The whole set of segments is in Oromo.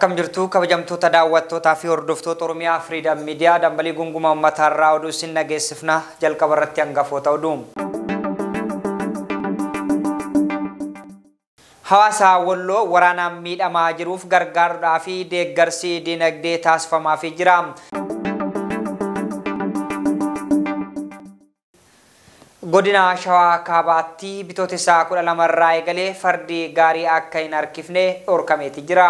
Akkam jirtu kabajamtoota daawwattootaa fi hordoftoota Oromiyaa Freedom Media dambalii gunguma uummatarraa oduu isin dhageessifna jalqaba irratti hangafoota oduu. Hawaasa Walloo waraanaan miidhamaa jiruuf gargaaruudhaa fi deeggarsi dinagdee taasifamaafii jira. Godina Shawaa Kaabaatti bitootessa 12 irraa eegalee fardi gaarii akka hin harkifne dhorkameeti jira.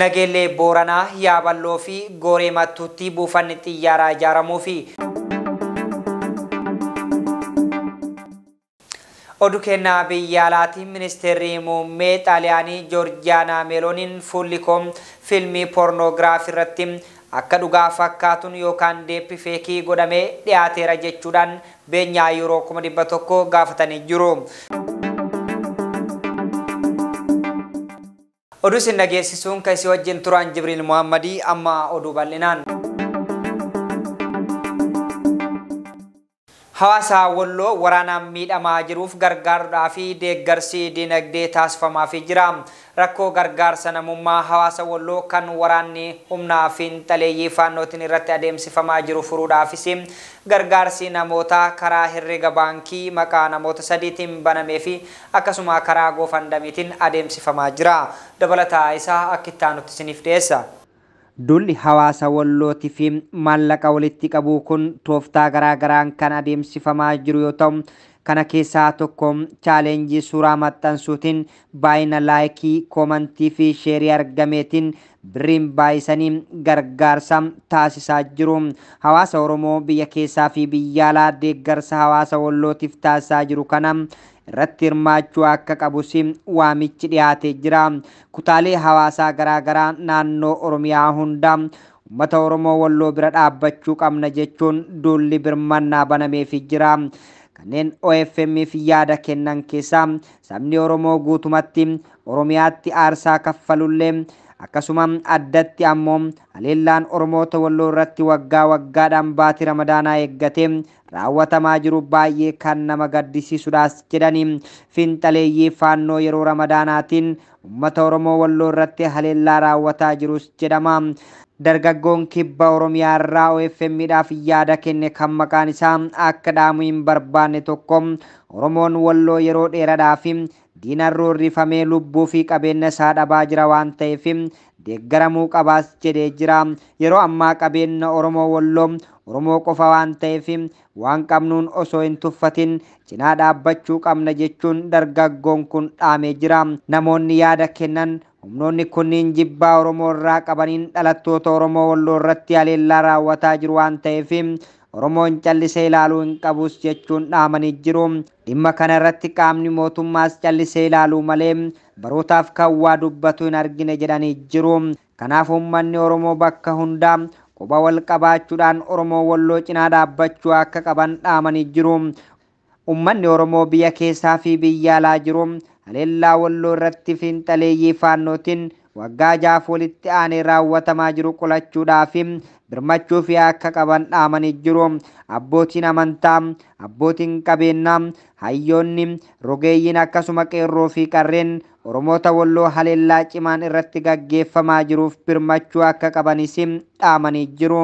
Nageellee Booranaa Yaaballoo fi Gooree Mattuutti buufanni xiyyaaraa ijaaramuu fi oduu kennaa biyya alaatiin ministeerri muummee Xaaliyaanii Joorjiyaanaa Meelooniin fuulikoom fiilmii poornoogiraafii irratti akka dhugaa fakkaatuun yookaan deeppi feekii godhamee dhiyaateera jechuudhaan beenyaa yuuroo 100,000 gaafatanii jiru. Oduu isin dhageessisuun kan isin wajjin turan Jibriil Muhammadii amma oduu bal'inaan. Hawaasa Walloo waraanaan miidhamaa jiruuf gargaaruudhaa fi deeggarsi dinagdee taasifamaafii jira. Rakkoo gargaarsa namummaa hawaasa Walloo kan waraanni humnaa fiinxaleeyyii faannootiin irratti adeemsifamaa jiru furuudhaafis gargaarsi namootaa karaa herrega baankii maqaa namoota sadiitiin banamee fi akkasuma karaa goofandamiitiin adeemsifamaa jira. Dabalataa isaa akka itti aanutti isiniif dhiyeessa. Dulli hawaasa Wallootii fi maallaqa walitti qabuu kun tooftaa garaagaraan kan adeemsifamaa jiru yoo ta'u, kana keessaa tokko chaalenjii suuraa maxxansuutiin baay'ina laayikii, koomantii fi sheerii argameetiin birriin baay'isanii gargaarsa taasisaa jiru. Hawaasa Oromoo biyya keessaa fi biyya alaa deeggarsa hawaasa Wallootiif taasisaa jiru kana irratti hirmaachuu akka qabus waamichi dhiyaatee jira. Kutaalee hawaasaa garaagaraa naannoo Oromiyaa hunda uummata Oromoo Walloo bira dhaabbachuu qabna jechuun duulli birmannaa banameefii jira. Kanneen OFM'if yaada kennan keessaa sabni Oromoo guutumatti Oromiyaatti aarsaa kaffalullee akkasuma addatti ammoo haleellaan Oromoota Walloo irratti waggaa waggaadhaan baatii Ramadaanaa eeggatee raawwatamaa jiru baay'ee kan nama gaddisiisudhaas jedhanii fiinxaleeyyii faannoo yeroo Ramadaanaatiin uummata Oromoo Walloo irratti haleellaa raawwataa jirus jedhama. Dargaggoon kibba Oromiyaa irraa OFM'dhaaf yaada kenne kan maqaan isaa akka dhaamu hin barbaanne tokko Oromoon Walloo yeroo dheeraadhaaf diinarroo rifamee lubbuu fi qabeenya isaa dhabaa jira waan ta'eef deeggaramuu qabaas jedhee jira. Yeroo ammaa qabeenya Oromoo Walloo Oromoo qofa waan ta'eef waan qabnuun osoo hin tuffatin cinaa dhaabbachuu qabna jechuun dargaggoon kun dhaamee jira. Namoonni yaada kennan humnoonni kunniin jibbaa Oromoo irraa qabaniin dhalattoota Oromoo Walloo irratti haleellaa raawwataa jiru waan ta'eef Oromoon callisee ilaaluu hin qabus jechuun dhaamanii jiru. Dhimma kana irratti qaamni mootummaas callisee ilaaluu malee barootaaf kan waa dubbatu hin argine jedhanii jiru. Kanaaf uummanni Oromoo bakka hundaa quba wal qabaachuudhaan Oromoo Walloo cinaa dhaabbachuu akka qaban dhaamanii jiru. Uummanni Oromoo biyya keessaa fi biyya alaa jiru haleellaa Walloo irratti fiinxaleeyyii faannootiin waggaa 6 walitti aanee raawwatamaa jiru qolachuudhaaf birmachuu fi akka qaban dhaamanii jiru. Abbootiin amantaa, abbootiin qabeenyaa, hayyoonni, rogeeyyiin akkasuma qeerroo fi qarreen Oromoota Walloo haleellaa cimaan irratti gaggeeffamaa jiruuf birmachuu akka qabanis dhaamanii jiru.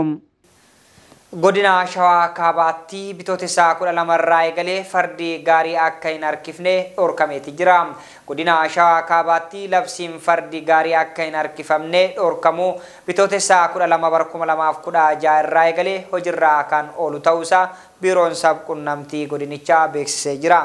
Godina Shawaa Kaabaatti bitootessa 12 irraa eegalee fardi gaarii akka hin harkifne dhorkameeti jira. Godina Shawaa Kaabaatti labsiin fardi gaarii akka hin harkifamne dhorkamuu bitootessa 12/2016 irraa eegalee hojiirra kan oolu ta'uusaa biiroon sabquunnamtii godinichaa beeksisee jira.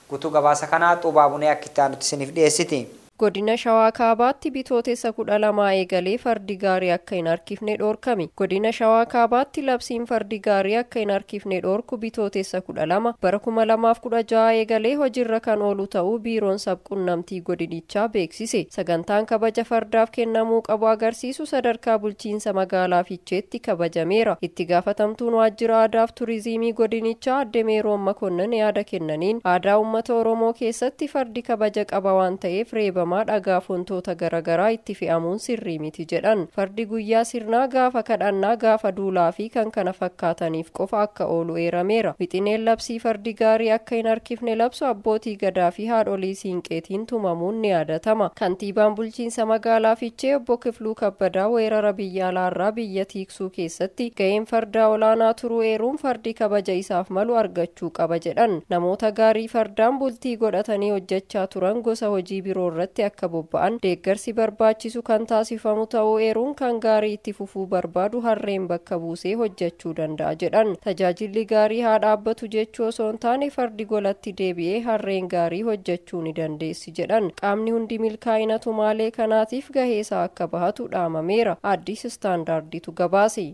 Guutuu gabaasa kanaa Xuubaa Bunee akka itti aanutti isiniif dhiyeessiti. Godina Shawaa Kaabaatti bitootessa 12 eegalee fardi gaarii akka hin harkifne dhorkame. Godina Shawaa Kaabaatti labsiin fardi gaarii akka hin harkifne dhorku bitootessa 12/2016 eegalee hojiirra kan oolu ta'uu biiroon sabquunnamtii godinichaa beeksise. Sagantaan kabaja fardaaf kennamuu qabu agarsiisu sadarkaa bulchiinsa magaalaa Fiicheetti kabajameera. Itti gaafatamtuun waajjira aadaaf turizimii godinichaa Adde Meeroon Makonnin yaada kennaniin aadaa uummata Oromoo keessatti fardi kabaja qaba waan ta'eef reebama qaxxaamuramaa dhagaa fontoota garaagaraa itti fe'amuun sirrii miti jedhan. Fardi guyyaa sirnaa gaafa kadhannaa gaafa duulaa fi kan kana fakkaataniif qofa akka oolu eerameera. Wixineen labsii fardi gaarii akka hin harkifne labsu abbootii gadaa fi haadholii siinqeetiin tumamuun ni yaadatama. Kantiibaan bulchiinsa magaalaa Fiichee obbo Kifluu Kabbadaa weerara biyya alaarraa biyya tiiksuu keessatti ga'een fardaa olaanaa turuu eeruun fardi kabaja isaaf malu argachuu qaba jedhan. Namoota gaarii fardaan bultii godhatanii hojjechaa turan gosa hojii biroo irratti akka bobba'an deeggarsi barbaachisu kan taasifamu ta'uu eeruun kan gaarii itti fufuu barbaadu harreen bakka buusee hojjechuu danda'a jedhan. Tajaajilli gaarii haa dhaabbatu jechuu osoo hin taane fardi golatti deebi'ee harreen gaarii hojjechuu ni dandeessi jedhan. Qaamni hundi milkaa'ina tumaalee kanaatiif gaheesaa akka bahatu dhaamameera. Addis Istaandaarditu gabaase.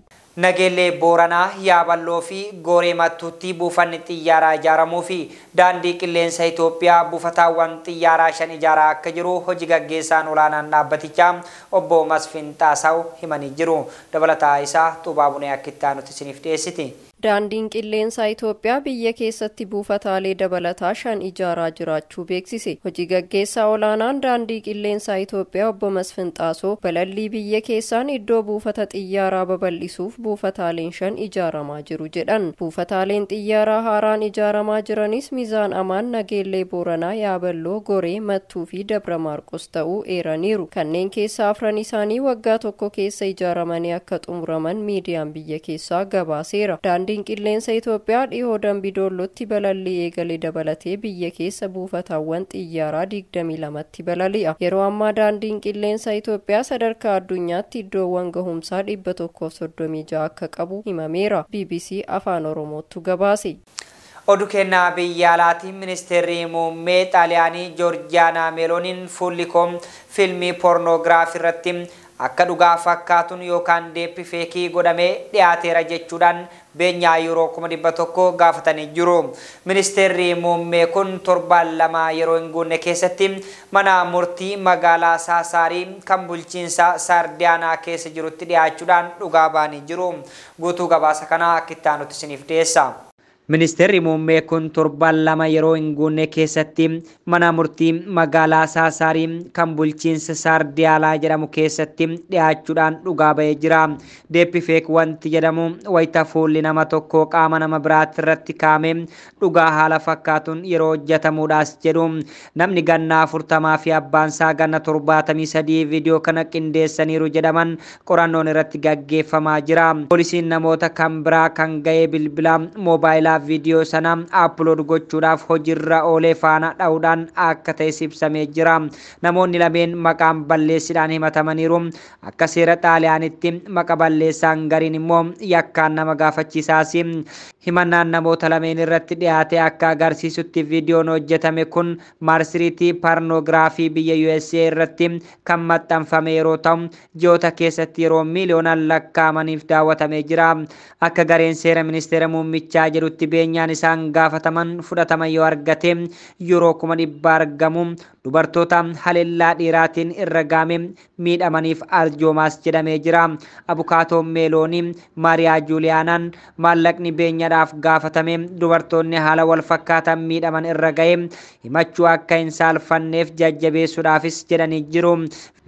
Nageellee Booranaa Yaaballoo fi Gooree Mattuutti buufanni xiyyaaraa ijaaramuu fi daandii qilleensa Itoophiyaa buufataawwan xiyyaaraa 5 ijaaraa akka jiru hojii gaggeessaan olaanaan dhaabbatichaa obbo Masfin Xaasaw himanii jiru. Dabalataa isaa Xubaabunee Akkittaa nuti isiniif dhiyeessiti. Daandiin qilleensaa Itoophiyaa biyya keessatti buufataalee dabalataa 5 ijaaraa jiraachuu beeksise. Hojii gaggeessaa olaanaan daandii qilleensaa Itoophiyaa obbo Masfin Xaasoo balallii biyya keessaan iddoo buufata xiyyaaraa babal'isuuf buufataaleen 5 ijaaramaa jiru jedhan. Buufataaleen xiyyaaraa haaraan ijaaramaa jiranis Miizaan Amaan, Nageellee Booranaa, Yaaballoo, Goree, Mattuu fi Dabra Maarqos ta'uu eeraniiru. Kanneen keessaa 4 isaanii waggaa tokko keessa ijaaramanii akka xumuraman miidiyaan biyya keessaa gabaaseera. Daandiin qilleensa Itoophiyaa dhihoo Dambidollootti balallii eegalee dabalatee biyya keessa buufataawwan xiyyaaraa 22tti balali'a. Yeroo ammaa daandiin qilleensa Itoophiyaa sadarkaa addunyaatti iddoowwan gahumsaa 136 akka qabu himameera. BBC Afaan Oromootu gabaase. Oduu kennaa biyya alaatiin ministeerri muummee Xaaliyaanii Joorjiyaanaa Meelooniin fuulikoom fiilmii poornoogiraafii irratti akka dhugaa fakkaatuun yookaan deeppi feekii godhamee dhiyaateera jechuudhaan beenyaa yuuroo 100 gaafatanii jiru. Ministeerri muummee kun torbaan 2 yeroo hin guunne keessatti mana murtii magaalaa Saasaarii kan bulchiinsa Sardiyaanaa keessa jirutti dhiyaachuudhaan dhugaa ba'anii jiru. Guutuu gabaasa kanaa Akkittaa nuti isiniif dhiyeessa. Ministeerri muummee kun torbaan 2 yeroo hin guunne keessatti mana murtii magaalaa Saasaarii kan bulchiinsa Sardiyaanaa jedhamu keessatti dhiyaachuudhaan dhugaa ba'ee jira. Deeppi feek wanti jedhamu wayita fuulli nama tokko qaama nama biraatti irratti kaa'ame dhugaa haala fakkaatuun yeroo hojjetamuudhaas jedhu. Namni ganna 40 fi abbaansaa ganna 73 viidiyoo kana qindeessaniiru jedhaman qorannoon irratti gaggeeffamaa jira. Poolisiin namoota kan biraa kan ga'ee bilbila moobaayilaa video sana upload gochuudhaaf hojiirra oolee faana dha'uudhaan akka ta'e ibsamee jira. Namoonni lameen maqaan balleessiidhaan himatamaniiru. Akka seera Xaaliyaanitti maqa balleessaan gariin immoo yakkaan nama gaafachiisaas. Himannaan namoota lameen irratti dhiyaate akka agarsiisutti viidiyoon hojjetame kun marsariitii poornoogiraafii biyya USA irratti kan maxxanfame yeroo ta'u ji'oota keessatti yeroo miiliyoonaan lakkaa'amaniif daawwatamee jira. Akka gareen seera ministeera muummichaa jedhutti beenyaan isaan gaafataman fudhatama yoo argate yuuroo 100 argamu. Dubartoota haleellaa dhiiraatiin irra gaame miidhamaniif aljoomaas jedhamee jira. Abukaatoon Meeloonii Maariyaa Juuliyaanaan maallaqni beenyadhaaf gaafatame dubartoonni haala wal fakkaatan miidhaman irra ga'e himachuu akka hin saalfanneef jajjabeessuudhaafis jedhanii jiru.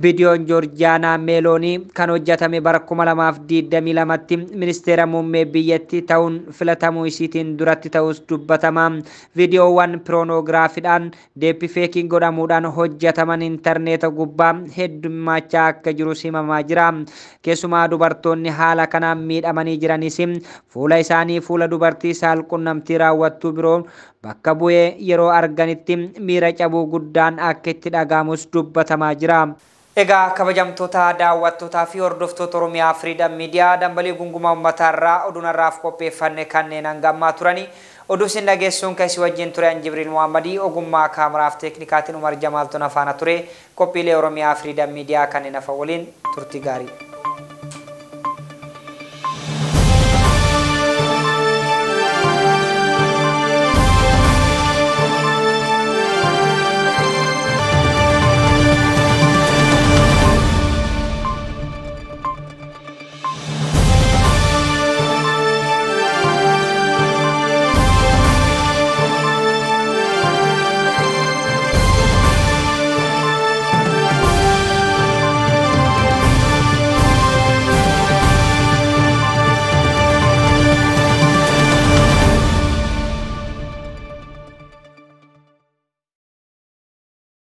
Viidiyoon Joorjiyaanaa Meeloonii kan hojjetame bara 2022tti ministeera muummee biyyattii ta'uun filatamuu isiitiin duratti ta'us dubbatama. Viidiyoowwan poornoogiraafiidhaan deeppi feekiin godhamuudhaan hojjetaman intarneeta gubbaa heddummachaa akka jiru himamaa jira. Keessumaa dubartoonni haala kanaan miidhamanii jiranis fuula isaanii fuula dubartii saalqunnamtii raawwattuu biroo bakka bu'ee yeroo arganitti miira cabuu guddaan akka itti dhaga'amus dubbatamaa jira. Egaa kabajamtoota daawwattootaa fi hordoftoota Oromiyaa Freedom Media dambalii gungumaa uummataa irraa oduunarraaf qopheeffanne kanneen hangammaa turani. Oduu sin dhageessuun keessi wajjin ture Jibriil Muhammadii ogummaa kaameraaf teeknikaatiin Umar Jamaaltuun afaana ture. Qophiilee Oromiyaa Freedom Media kanneen hafa waliin turtii gaarii.